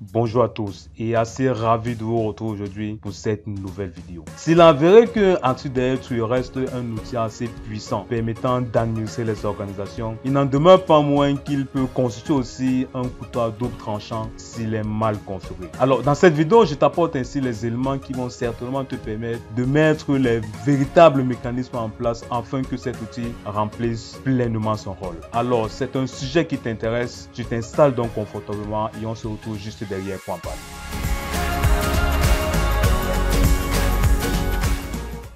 Bonjour à tous et assez ravi de vous retrouver aujourd'hui pour cette nouvelle vidéo. S'il est avéré que Active Directory reste un outil assez puissant permettant d'administrer les organisations, il n'en demeure pas moins qu'il peut constituer aussi un couteau à double tranchant s'il est mal configuré. Alors dans cette vidéo, je t'apporte ainsi les éléments qui vont certainement te permettre de mettre les véritables mécanismes en place afin que cet outil remplisse pleinement son rôle. Alors c'est un sujet qui t'intéresse, tu t'installes donc confortablement et on se retrouve juste derrière pour en parler.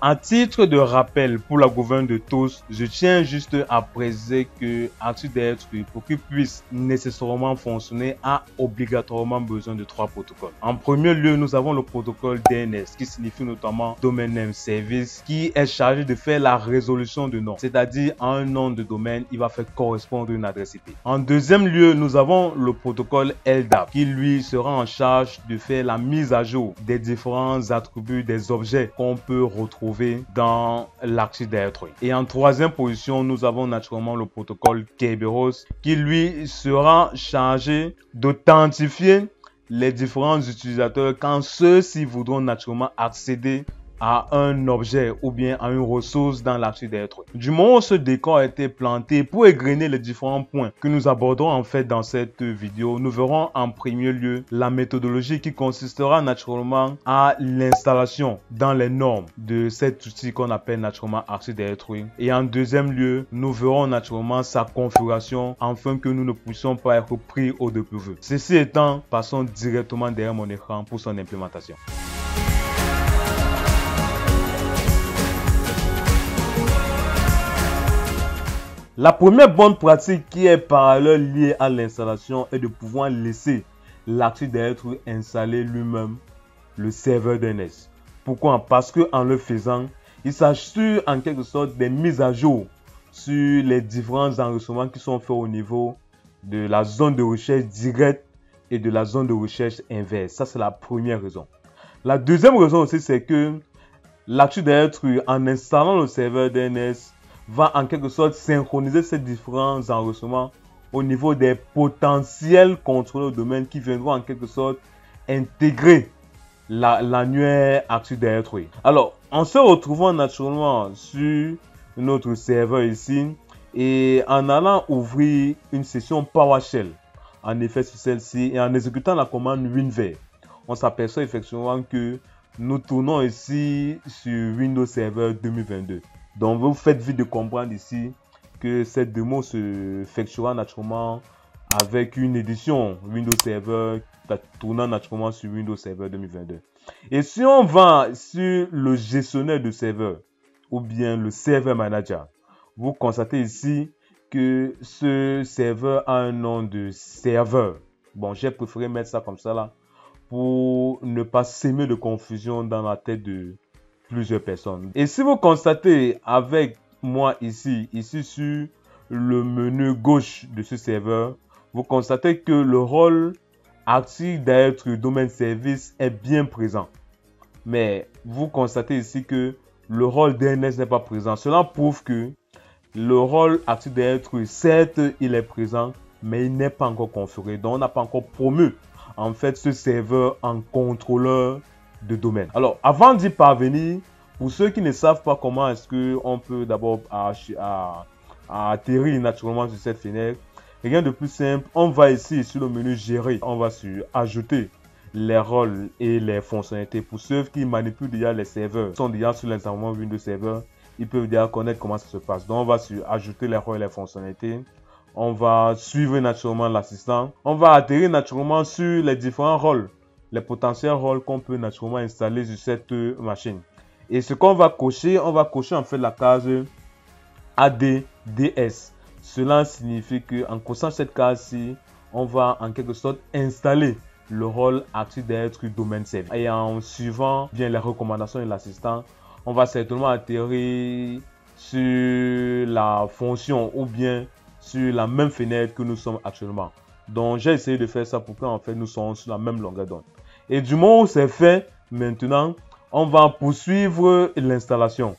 À titre de rappel pour la gouverne de tous, je tiens juste à préciser que Active Directory, pour qu'il puisse nécessairement fonctionner, a obligatoirement besoin de 3 protocoles. En premier lieu, nous avons le protocole DNS qui signifie notamment Domain Name Service, qui est chargé de faire la résolution de nom, c'est-à-dire à un nom de domaine, il va faire correspondre une adresse IP. En deuxième lieu, nous avons le protocole LDAP qui lui sera en charge de faire la mise à jour des différents attributs des objets qu'on peut retrouver dans l'Active Directory. Et en troisième position, nous avons naturellement le protocole Kerberos qui lui sera chargé d'authentifier les différents utilisateurs quand ceux-ci voudront naturellement accéder à un objet ou bien à une ressource dans l'Active Directory. Du moment où ce décor a été planté pour égrener les différents points que nous abordons en fait dans cette vidéo, nous verrons en premier lieu la méthodologie qui consistera naturellement à l'installation dans les normes de cet outil qu'on appelle naturellement Active Directory. Et en deuxième lieu, nous verrons naturellement sa configuration afin que nous ne puissions pas être pris au dépourvu. Ceci étant, passons directement derrière mon écran pour son implémentation. La première bonne pratique qui est parallèle liée à l'installation est de pouvoir laisser l'Active Directory installer lui-même le serveur DNS. Pourquoi? Parce qu'en le faisant, il s'assure en quelque sorte des mises à jour sur les différents enregistrements qui sont faits au niveau de la zone de recherche directe et de la zone de recherche inverse. Ça, c'est la première raison. La deuxième raison aussi, c'est que l'Active Directory, en installant le serveur DNS, va en quelque sorte synchroniser ces différents enregistrements au niveau des potentiels contrôleurs de domaine qui viendront en quelque sorte intégrer l'annuaire Active Directory. Alors, en se retrouvant naturellement sur notre serveur ici et en allant ouvrir une session PowerShell, en effet sur celle-ci, et en exécutant la commande WinVer, on s'aperçoit effectivement que nous tournons ici sur Windows Server 2022. Donc, vous faites vite de comprendre ici que cette démo se effectuera naturellement avec une édition Windows Server tournant naturellement sur Windows Server 2022. Et si on va sur le gestionnaire de serveur ou bien le Server Manager, vous constatez ici que ce serveur a un nom de serveur. Bon, j'ai préféré mettre ça comme ça là pour ne pas s'aimer de confusion dans la tête de plusieurs personnes. Et si vous constatez avec moi ici sur le menu gauche de ce serveur, vous constatez que le rôle Active Directory Domain Service est bien présent. Mais vous constatez ici que le rôle DNS n'est pas présent. Cela prouve que le rôle Active Directory, certes, il est présent, mais il n'est pas encore configuré. Donc, on n'a pas encore promu en fait ce serveur en contrôleur de domaine. Alors, avant d'y parvenir, pour ceux qui ne savent pas comment est-ce qu'on peut d'abord atterrir naturellement sur cette fenêtre, rien de plus simple, on va ici sur le menu gérer, on va sur ajouter les rôles et les fonctionnalités. Pour ceux qui manipulent déjà les serveurs, sont déjà sur l'environnement Windows Server, ils peuvent déjà connaître comment ça se passe. Donc on va sur ajouter les rôles et les fonctionnalités. On va suivre naturellement l'assistant. On va atterrir naturellement sur les différents rôles, les potentiels rôles qu'on peut naturellement installer sur cette machine. Et ce qu'on va cocher, on va cocher en fait la case ADDS. Cela signifie que en cochant cette case-ci, on va en quelque sorte installer le rôle Active Directory Domain Service. Et en suivant bien les recommandations de l'assistant, on va certainement atterrir sur la fonction ou bien sur la même fenêtre que nous sommes actuellement. Donc j'ai essayé de faire ça pour qu'en fait nous soyons sur la même longueur d'onde. Et du moment où c'est fait, maintenant on va poursuivre l'installation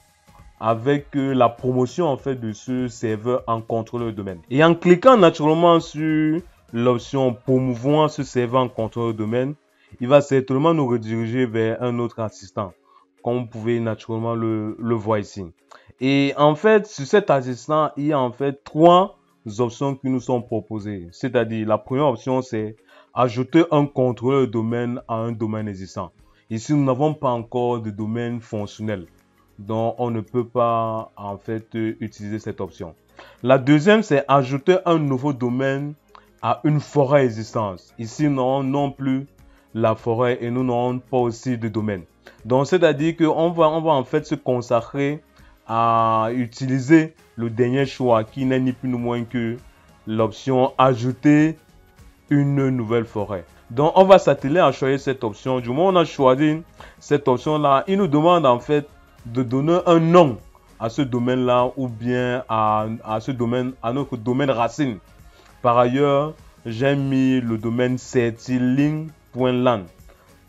avec la promotion en fait de ce serveur en contrôleur de domaine. Et en cliquant naturellement sur l'option promouvoir ce serveur en contrôleur de domaine, il va certainement nous rediriger vers un autre assistant, comme vous pouvez naturellement le voir ici. Et en fait, sur cet assistant, il y a en fait 3 options qui nous sont proposées. C'est-à-dire, la première option, c'est ajouter un contrôleur de domaine à un domaine existant. Ici, nous n'avons pas encore de domaine fonctionnel, donc on ne peut pas en fait utiliser cette option. La deuxième, c'est ajouter un nouveau domaine à une forêt existante. Ici, nous n'avons non plus la forêt et nous n'avons pas aussi de domaine. Donc, c'est-à-dire qu'on va en fait se consacrer à utiliser le dernier choix qui n'est ni plus ni moins que l'option ajouter une nouvelle forêt. Donc, on va s'atteler à choisir cette option. Du moment où on a choisi cette option-là, il nous demande en fait de donner un nom à ce domaine-là ou bien à ce domaine, à notre domaine racine. Par ailleurs, j'ai mis le domaine certiling.lan,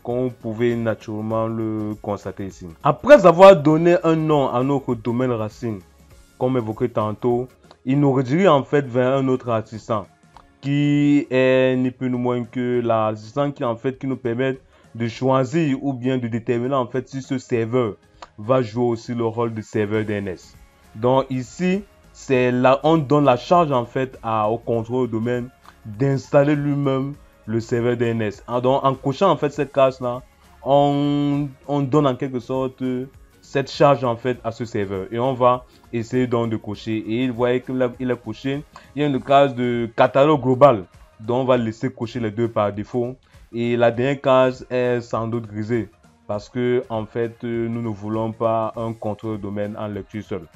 comme vous pouvez naturellement le constater ici. Après avoir donné un nom à notre domaine racine, comme évoqué tantôt, il nous redirige en fait vers un autre assistant qui est ni plus ni moins que l'assistant qui nous permet de choisir ou bien de déterminer en fait si ce serveur va jouer aussi le rôle de serveur DNS. Donc ici, c'est là on donne la charge en fait au contrôle domaine d'installer lui-même le serveur DNS. Donc en cochant en fait cette case là, on donne en quelque sorte cette charge en fait à ce serveur et on va essayer donc de cocher. Et il voyait qu'il est coché. Il y a une case de catalogue global, donc on va laisser cocher les deux par défaut. Et la dernière case est sans doute grisée parce que en fait nous ne voulons pas un contrôle domaine en lecture seule.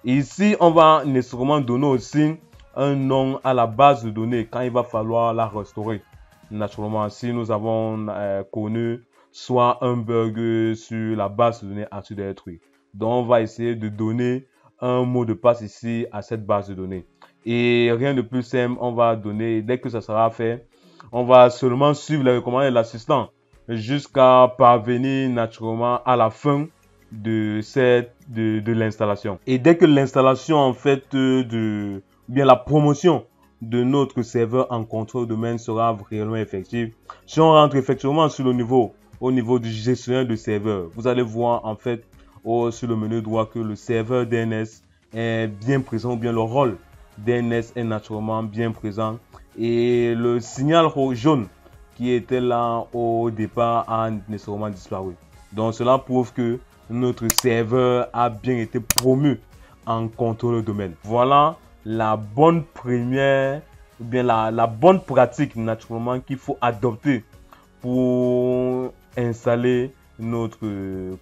Ici, on va nécessairement donner aussi un nom à la base de données quand il va falloir la restaurer. Naturellement, si nous avons connu soit un bug sur la base de données Actu Directory. Donc, on va essayer de donner un mot de passe ici à cette base de données. Et rien de plus simple, on va donner, dès que ça sera fait, on va seulement suivre les recommandations de l'assistant jusqu'à parvenir naturellement à la fin de l'installation. Et dès que l'installation en fait bien la promotion de notre serveur en contrôle domaine sera réellement effective, si on rentre effectivement sur le niveau au niveau du gestionnaire de serveur, vous allez voir en fait sur le menu droit que le serveur DNS est bien présent, ou bien le rôle DNS est naturellement bien présent et le signal jaune qui était là au départ a nécessairement disparu. Donc cela prouve que notre serveur a bien été promu en contrôle domaine. Voilà la bonne première, ou bien la bonne pratique naturellement qu'il faut adopter pour installer notre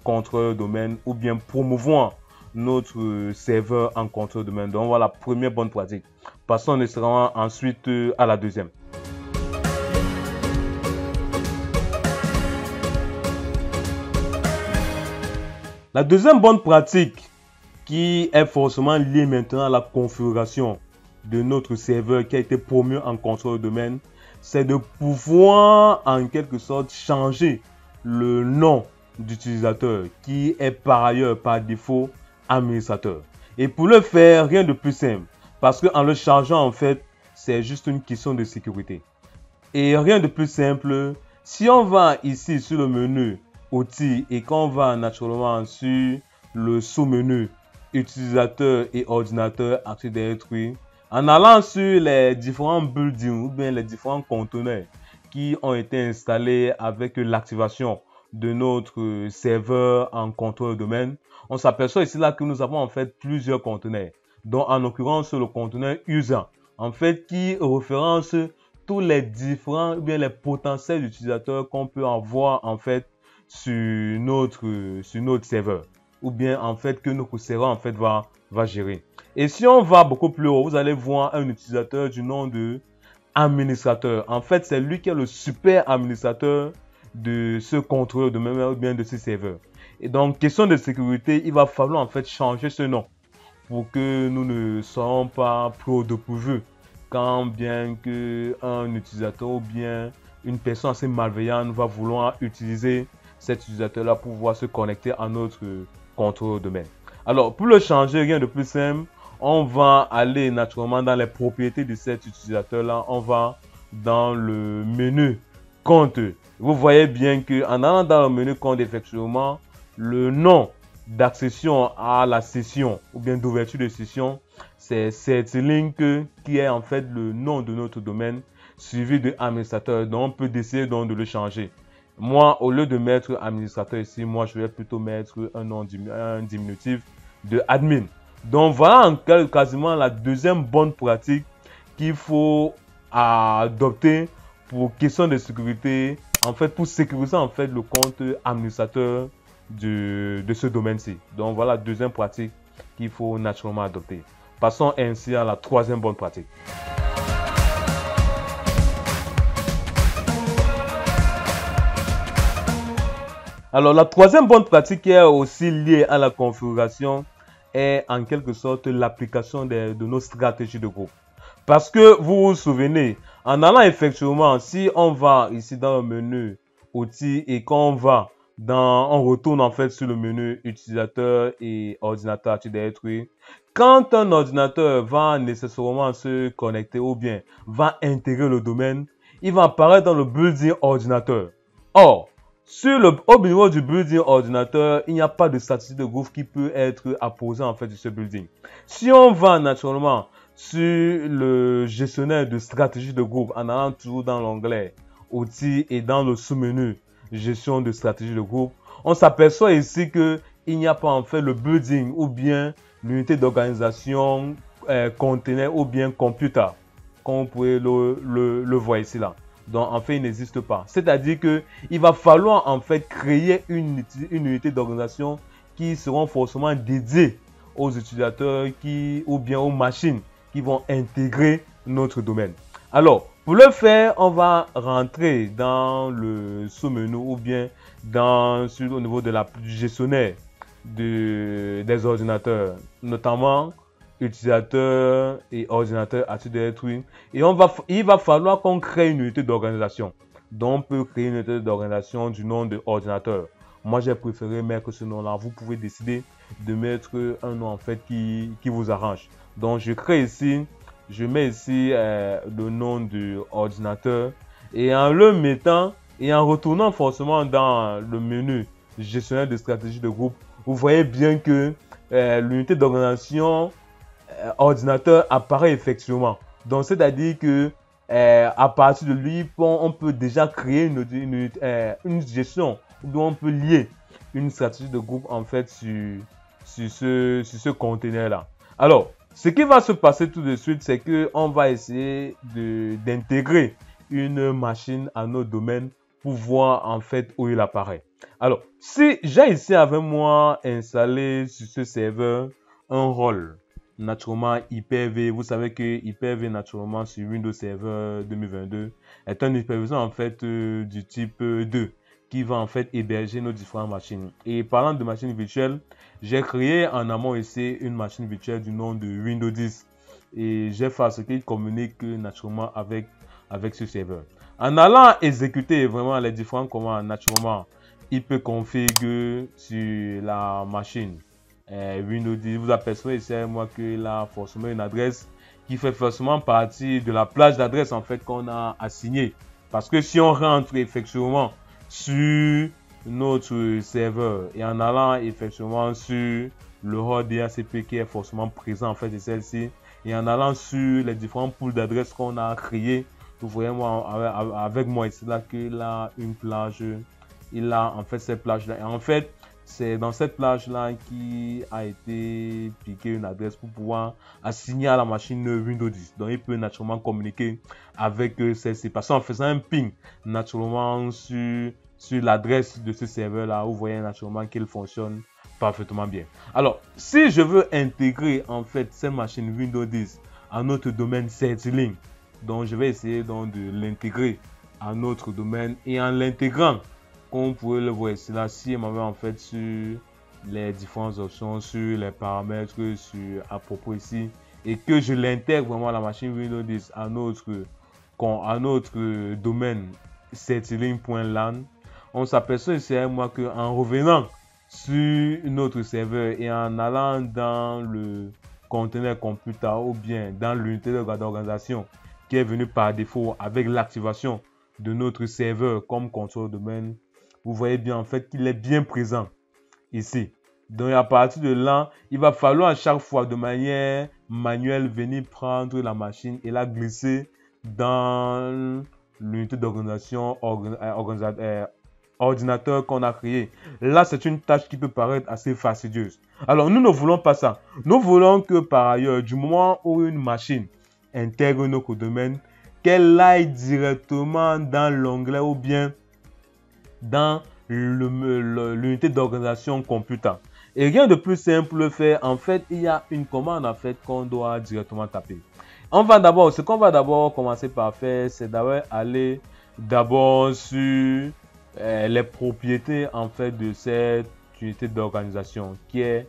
contrôleur domaine ou bien promouvoir notre serveur en contrôle domaine. Donc voilà la première bonne pratique. Passons nécessairement ensuite à la deuxième. La deuxième bonne pratique qui est forcément liée maintenant à la configuration de notre serveur qui a été promu en contrôle domaine, c'est de pouvoir en quelque sorte changer le nom d'utilisateur qui est par ailleurs par défaut administrateur. Et pour le faire, rien de plus simple parce qu'en le changeant en fait, c'est juste une question de sécurité. Et rien de plus simple, si on va ici sur le menu outils et qu'on va naturellement sur le sous-menu utilisateur et ordinateur Active Directory, en allant sur les différents buildings ou bien les différents conteneurs qui ont été installés avec l'activation de notre serveur en contrôle domaine, on s'aperçoit ici là que nous avons en fait plusieurs conteneurs, dont en l'occurrence le conteneur user, en fait qui référence tous les différents ou bien les potentiels utilisateurs qu'on peut avoir en fait sur notre serveur ou bien en fait que notre serveur en fait va gérer. Et si on va beaucoup plus haut, vous allez voir un utilisateur du nom de administrateur. En fait, c'est lui qui est le super administrateur de ce contrôleur de même ou bien de ce serveur. Et donc, question de sécurité, il va falloir en fait changer ce nom pour que nous ne soyons pas pris au dépourvu quand bien qu'un utilisateur ou bien une personne assez malveillante va vouloir utiliser cet utilisateur-là pour pouvoir se connecter à notre contrôle domaine. Alors, pour le changer, rien de plus simple, on va aller naturellement dans les propriétés de cet utilisateur-là. On va dans le menu compte, vous voyez bien que en allant dans le menu compte, effectivement, le nom d'accession à la session ou bien d'ouverture de session, c'est CertiLink qui est en fait le nom de notre domaine suivi de administrateur. Donc, on peut décider donc de le changer. Moi, au lieu de mettre administrateur ici, moi, je vais plutôt mettre un diminutif de admin. Donc, voilà quasiment la deuxième bonne pratique qu'il faut adopter pour question de sécurité, en fait, pour sécuriser en fait le compte administrateur de ce domaine-ci. Donc, voilà la deuxième pratique qu'il faut naturellement adopter. Passons ainsi à la troisième bonne pratique. Alors, la troisième bonne pratique qui est aussi liée à la configuration est en quelque sorte l'application de nos stratégies de groupe. Parce que vous vous souvenez, en allant effectivement, si on va ici dans le menu outils et qu'on va on retourne en fait sur le menu utilisateur et ordinateur actif directory, quand un ordinateur va nécessairement se connecter ou bien va intégrer le domaine, il va apparaître dans le building ordinateur. Or, au niveau du building ordinateur, il n'y a pas de statistique de groupe qui peut être apposée en fait sur ce building. Si on va naturellement sur le gestionnaire de stratégie de groupe en allant toujours dans l'onglet outils et dans le sous-menu gestion de stratégie de groupe, on s'aperçoit ici que il n'y a pas en fait le building ou bien l'unité d'organisation conteneur ou bien computer, comme vous pouvez le voir ici là. Donc, en fait, il n'existe pas. C'est-à-dire qu'il va falloir, en fait, créer une unité d'organisation qui seront forcément dédiées aux utilisateurs ou bien aux machines qui vont intégrer notre domaine. Alors, pour le faire, on va rentrer dans le sous-menu ou bien au niveau de du gestionnaire des ordinateurs, notamment utilisateurs et ordinateurs actifs directory. Et il va falloir qu'on crée une unité d'organisation. Donc, on peut créer une unité d'organisation du nom de ordinateur. Moi, j'ai préféré mettre ce nom-là. Vous pouvez décider de mettre un nom en fait qui vous arrange. Donc, je crée ici, je mets ici le nom de ordinateur et en le mettant et en retournant forcément dans le menu gestionnaire de stratégie de groupe, vous voyez bien que l'unité d'organisation ordinateur apparaît effectivement. Donc, c'est-à-dire que à partir de lui, on peut déjà créer une gestion, où on peut lier une stratégie de groupe en fait sur ce conteneur-là. Alors, ce qui va se passer tout de suite, c'est qu'on va essayer d'intégrer une machine à notre domaine pour voir en fait où il apparaît. Alors, si j'ai ici avec moi installé sur ce serveur un rôle, naturellement Hyper-V, vous savez que Hyper-V naturellement sur Windows Server 2022 est un hyperviseur en fait du type 2 qui va en fait héberger nos différentes machines. Et parlant de machines virtuelles, j'ai créé en amont ici une machine virtuelle du nom de Windows 10 et j'ai fait ce qu'il communique naturellement avec ce serveur. En allant exécuter vraiment les différentes commandes, naturellement, il peut configurer sur la machine Windows 10. Vous apercevez ici moi que là forcément une adresse qui fait forcément partie de la plage d'adresse en fait qu'on a assignée. Parce que si on rentre effectivement sur notre serveur et en allant effectivement sur le hub DHCP qui est forcément présent en fait de celle-ci et en allant sur les différents pools d'adresses qu'on a créés, vous voyez moi avec moi ici là qu'il a une plage, il a en fait cette plage là et en fait c'est dans cette plage là qui a été piqué une adresse pour pouvoir assigner à la machine Windows 10. Donc il peut naturellement communiquer avec celle-ci parce qu'en faisant un ping naturellement sur l'adresse de ce serveur là, vous voyez naturellement qu'il fonctionne parfaitement bien. Alors si je veux intégrer en fait cette machine Windows 10 à notre domaine CertiLink, donc je vais essayer donc de l'intégrer à notre domaine et en l'intégrant, comme vous pouvez le voir ici là, si on m'avait en fait sur les différentes options, sur les paramètres, à propos ici, et que je l'intègre vraiment à la machine Windows 10 à notre domaine CertiLink.lan, on s'aperçoit ici avec moi qu'en revenant sur notre serveur et en allant dans le conteneur computer ou bien dans l'unité d'organisation qui est venu par défaut avec l'activation de notre serveur comme contrôle domaine, vous voyez bien en fait qu'il est bien présent ici. Donc à partir de là, il va falloir à chaque fois de manière manuelle venir prendre la machine et la glisser dans l'unité d'organisation ordinateur qu'on a créé. Là, c'est une tâche qui peut paraître assez fastidieuse. Alors, nous ne voulons pas ça. Nous voulons que par ailleurs, du moment où une machine intègre notre domaine, qu'elle aille directement dans l'onglet ou bien dans l'unité d'organisation computer. Et rien de plus simple fait, en fait, il y a une commande en fait qu'on doit directement taper. Ce qu'on va d'abord commencer par faire, c'est d'abord aller d'abord sur les propriétés en fait de cette unité d'organisation qui est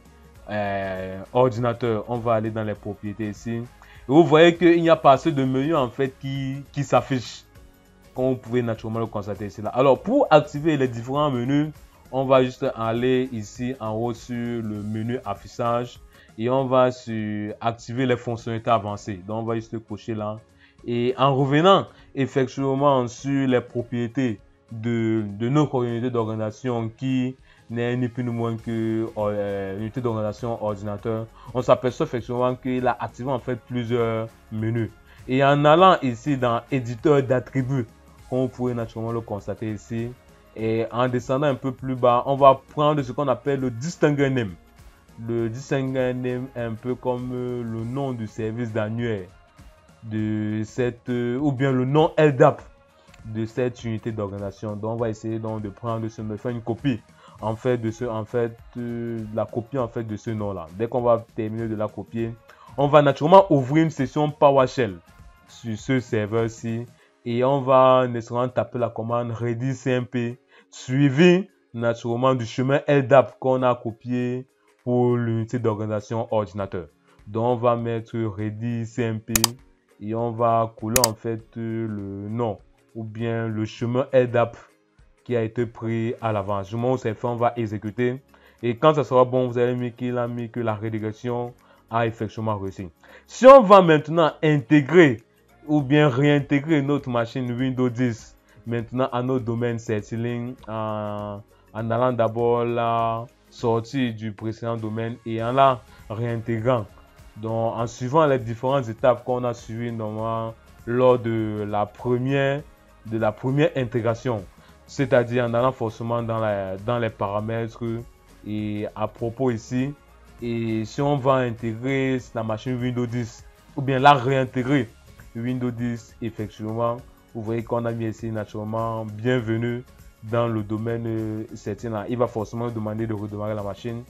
ordinateur. On va aller dans les propriétés ici. Et vous voyez qu'il n'y a pas assez de menus en fait qui s'affichent. Comme vous pouvez naturellement le constater ici. Là. Alors pour activer les différents menus, on va juste aller ici en haut sur le menu affichage et on va sur activer les fonctionnalités avancées. Donc on va juste cocher là. Et en revenant effectivement sur les propriétés de notre unité d'organisation qui n'est ni plus ni moins que l'unité d'organisation ordinateur, on s'aperçoit effectivement qu'il a activé en fait plusieurs menus. Et en allant ici dans éditeur d'attributs, comme vous pouvez naturellement le constater ici, et en descendant un peu plus bas, on va prendre ce qu'on appelle le distinguer name. Le distinguer name est un peu comme le nom du service d'annuaire de cette ou bien le nom LDAP de cette unité d'organisation. Donc on va essayer donc de prendre de faire une copie en fait de la copie en fait de ce nom là. Dès qu'on va terminer de la copier, on va naturellement ouvrir une session PowerShell sur ce serveur-ci et on va nécessairement taper la commande ready cmp suivi naturellement du chemin LDAP qu'on a copié pour l'unité d'organisation ordinateur. Donc on va mettre ready cmp et on va coller en fait le nom ou bien le chemin LDAP qui a été pris à l'avance. Du moment où c'est fait, on va exécuter. Et quand ça sera bon, vous allez mis que la rédaction a effectivement réussi. Si on va maintenant intégrer ou bien réintégrer notre machine Windows 10 maintenant à notre domaine Certiling en allant d'abord la sortie du précédent domaine et en la réintégrant. Donc en suivant les différentes étapes qu'on a suivies normalement lors de la première intégration, c'est-à-dire en allant forcément dans les paramètres et à propos ici, et si on va intégrer la machine Windows 10 ou bien la réintégrer Windows 10, effectivement, vous voyez qu'on a mis ici naturellement bienvenue dans le domaine certain. Il va forcément demander de redémarrer la machine.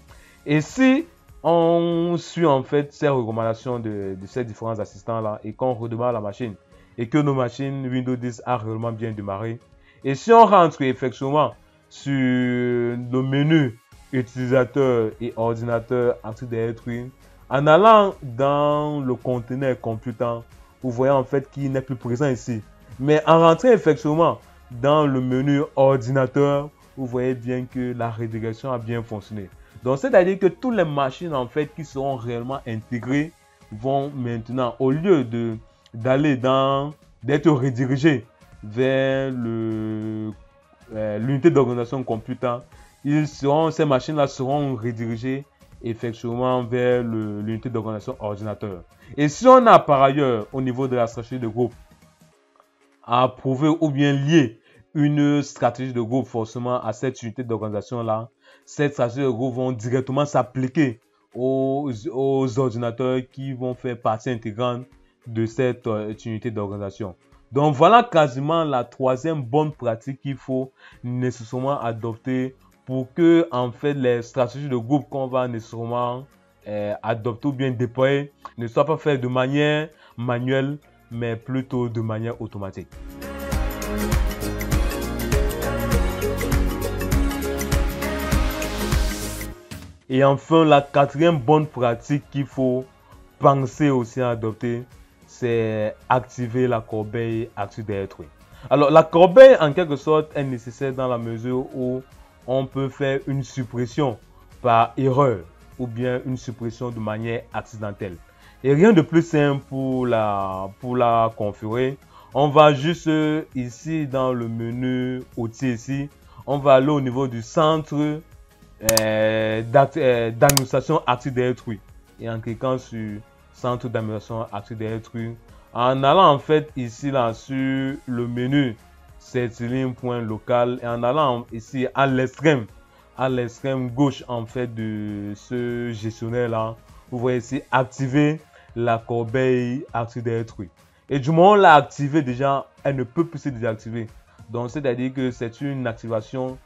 Et si on suit en fait ces recommandations de ces différents assistants là et qu'on redémarre la machine et que nos machines Windows 10 a réellement bien démarré, et si on rentre effectivement sur le menu utilisateur et ordinateur Active Directory, en allant dans le conteneur computer, vous voyez en fait qu'il n'est plus présent ici. Mais en rentrant effectivement dans le menu ordinateur, vous voyez bien que la rédaction a bien fonctionné. Donc c'est-à-dire que toutes les machines en fait qui seront réellement intégrées vont maintenant, au lieu d'être redirigées vers l'unité d'organisation computer, ces machines-là seront redirigées effectivement vers l'unité d'organisation ordinateur. Et si on a par ailleurs au niveau de la stratégie de groupe à approuver ou bien lier une stratégie de groupe forcément à cette unité d'organisation là, cette stratégie de groupe vont directement s'appliquer aux ordinateurs qui vont faire partie intégrante de cette unité d'organisation. Donc voilà quasiment la troisième bonne pratique qu'il faut nécessairement adopter pour que en fait les stratégies de groupe qu'on va nécessairement adopter ou bien déployer ne soient pas faites de manière manuelle mais plutôt de manière automatique. Et enfin, la quatrième bonne pratique qu'il faut penser aussi à adopter, c'est activer la corbeille Active Directory. Alors, la corbeille, en quelque sorte, est nécessaire dans la mesure où on peut faire une suppression par erreur ou bien une suppression de manière accidentelle. Et rien de plus simple pour la configurer. On va juste ici dans le menu outils ici. On va aller au niveau du centre d'administration Active Directory. Et en cliquant sur centre d'administration Active Directory, en allant en fait ici là sur le menu setting.local et en allant ici à l'extrême gauche en fait de ce gestionnaire là, vous voyez ici activer la corbeille Active Directory. Et du moment où on l'a activé déjà, elle ne peut plus se désactiver. Donc c'est à dire que c'est une activation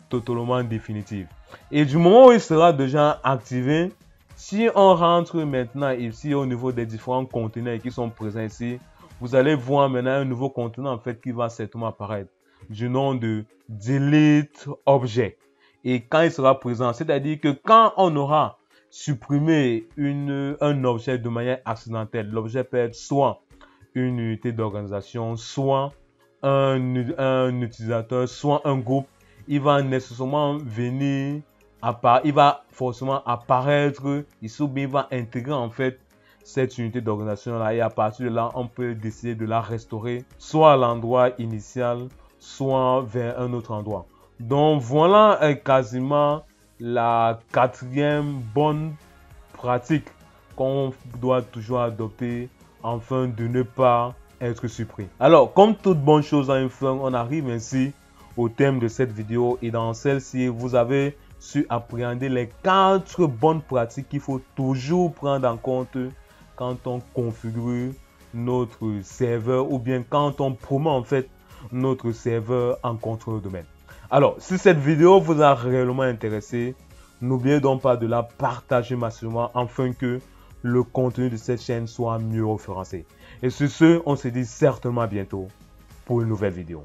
totalement définitive. Et du moment où il sera déjà activé, si on rentre maintenant ici au niveau des différents conteneurs qui sont présents ici, vous allez voir maintenant un nouveau conteneur en fait qui va certainement apparaître du nom de delete object. Et quand il sera présent, c'est-à-dire que quand on aura supprimé un objet de manière accidentelle, l'objet peut être soit une unité d'organisation, soit un utilisateur, soit un groupe, il va nécessairement venir il va forcément apparaître ici ou bien il va intégrer en fait cette unité d'organisation là et à partir de là on peut décider de la restaurer soit à l'endroit initial soit vers un autre endroit. Donc voilà quasiment la quatrième bonne pratique qu'on doit toujours adopter afin de ne pas être surpris. Alors comme toute bonne chose a une fin, on arrive ainsi au thème de cette vidéo et dans celle-ci vous avez su appréhender les 4 bonnes pratiques qu'il faut toujours prendre en compte quand on configure notre serveur ou bien quand on promet en fait notre serveur en contrôle de domaine. Alors si cette vidéo vous a réellement intéressé, n'oubliez donc pas de la partager massivement afin que le contenu de cette chaîne soit mieux référencé. Et sur ce, on se dit certainement à bientôt pour une nouvelle vidéo.